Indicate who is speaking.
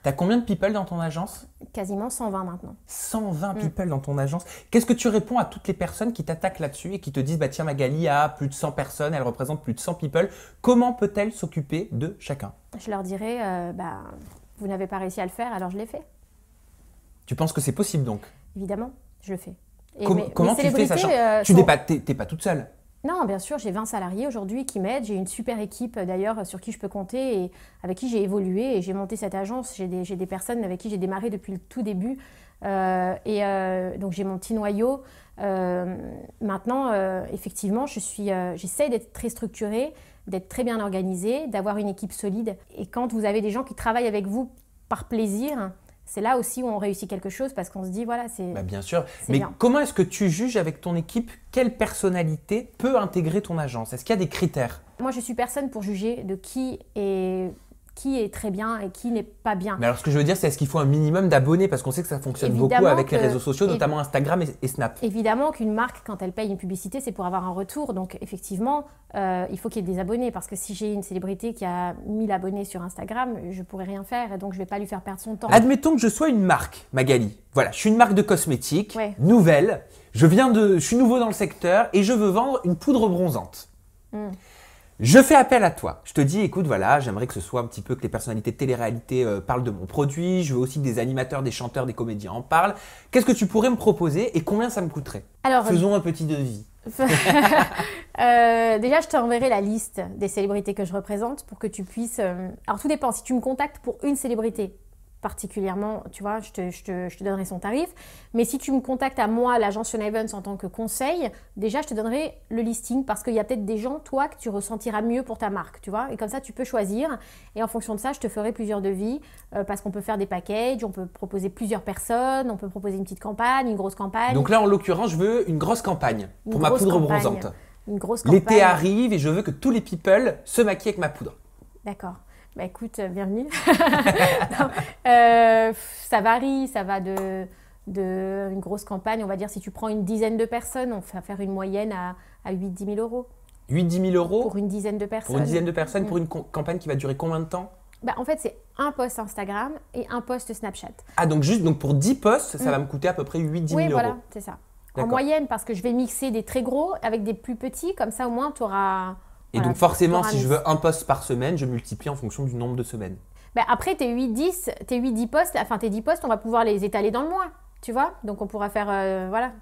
Speaker 1: Tu as combien de people dans ton agence?
Speaker 2: Quasiment 120 maintenant.
Speaker 1: 120 people dans ton agence. Qu'est-ce que tu réponds à toutes les personnes qui t'attaquent là-dessus et qui te disent, bah tiens, Magali a plus de 100 personnes, elle représente plus de 100 people. Comment peut-elle s'occuper de chacun?
Speaker 2: Je leur dirais, vous n'avez pas réussi à le faire, alors je l'ai fait.
Speaker 1: Tu penses que c'est possible donc?
Speaker 2: Évidemment, je le fais. Et
Speaker 1: Comment
Speaker 2: mes
Speaker 1: tu fais, sachant tu
Speaker 2: sont...
Speaker 1: n'es pas toute seule?
Speaker 2: Non, bien sûr, j'ai 20 salariés aujourd'hui qui m'aident. J'ai une super équipe d'ailleurs sur qui je peux compter et avec qui j'ai évolué et j'ai monté cette agence. J'ai des personnes avec qui j'ai démarré depuis le tout début. Donc j'ai mon petit noyau. Maintenant, effectivement, j'essaie d'être très structurée, d'être très bien organisée, d'avoir une équipe solide. Et quand vous avez des gens qui travaillent avec vous par plaisir, c'est là aussi où on réussit quelque chose parce qu'on se dit, voilà, c'est
Speaker 1: bien sûr. Mais
Speaker 2: bien.
Speaker 1: Comment est-ce que tu juges avec ton équipe quelle personnalité peut intégrer ton agence? Est-ce qu'il y a des critères?
Speaker 2: Moi, je suis personne pour juger de qui est très bien et qui n'est pas bien.
Speaker 1: Mais alors, ce que je veux dire, c'est est-ce qu'il faut un minimum d'abonnés? Parce qu'on sait que ça fonctionne
Speaker 2: Évidemment
Speaker 1: beaucoup avec les réseaux sociaux, notamment Instagram et Snap.
Speaker 2: Évidemment qu'une marque, quand elle paye une publicité, c'est pour avoir un retour. Donc, effectivement, il faut qu'il y ait des abonnés. Parce que si j'ai une célébrité qui a 1000 abonnés sur Instagram, je ne pourrais rien faire. Et donc, je ne vais pas lui faire perdre son temps.
Speaker 1: Admettons que je sois une marque, Magali. Voilà, je suis une marque de cosmétiques,
Speaker 2: Ouais.
Speaker 1: nouvelle. Je suis nouveau dans le secteur et je veux vendre une poudre bronzante. Je fais appel à toi. Je te dis, écoute, voilà, j'aimerais que ce soit un petit peu que les personnalités de télé-réalité parlent de mon produit. Je veux aussi que des animateurs, des chanteurs, des comédiens en parlent. Qu'est-ce que tu pourrais me proposer et combien ça me coûterait?
Speaker 2: Alors,
Speaker 1: Faisons un petit devis.
Speaker 2: déjà, je t'enverrai la liste des célébrités que je représente pour que tu puisses... Alors, tout dépend. Si tu me contactes pour une célébrité particulièrement, tu vois, je te donnerai son tarif. Mais si tu me contactes à moi, l'agence Fiona Evans, en tant que conseil, déjà, je te donnerai le listing parce qu'il y a peut-être des gens, toi, que tu ressentiras mieux pour ta marque, tu vois. Et comme ça, tu peux choisir. Et en fonction de ça, je te ferai plusieurs devis parce qu'on peut faire des packages, on peut proposer plusieurs personnes, on peut proposer une petite campagne, une grosse campagne.
Speaker 1: Donc là, en l'occurrence, je veux une grosse campagne pour ma poudre bronzante.
Speaker 2: Une grosse campagne.
Speaker 1: L'été arrive et je veux que tous les people se maquillent avec ma poudre.
Speaker 2: D'accord. Bah écoute, bienvenue. Non, ça varie, ça va de une grosse campagne, on va dire si tu prends une dizaine de personnes, on va faire une moyenne à 8-10 000 euros.
Speaker 1: 8-10 000 euros
Speaker 2: Pour une dizaine de personnes.
Speaker 1: Pour une dizaine de personnes, pour une campagne qui va durer combien de temps?
Speaker 2: En fait, c'est un post Instagram et un post Snapchat.
Speaker 1: Ah, donc pour 10 posts, ça va me coûter à peu près 8-10 000
Speaker 2: Oui,
Speaker 1: euros.
Speaker 2: voilà, c'est ça. En moyenne, parce que je vais mixer des très gros avec des plus petits, comme ça au moins tu auras...
Speaker 1: Et donc forcément, si je veux un post par semaine, je multiplie en fonction du nombre de semaines.
Speaker 2: Après, tes 8-10 posts, on va pouvoir les étaler dans le mois, tu vois. Donc on pourra faire, voilà,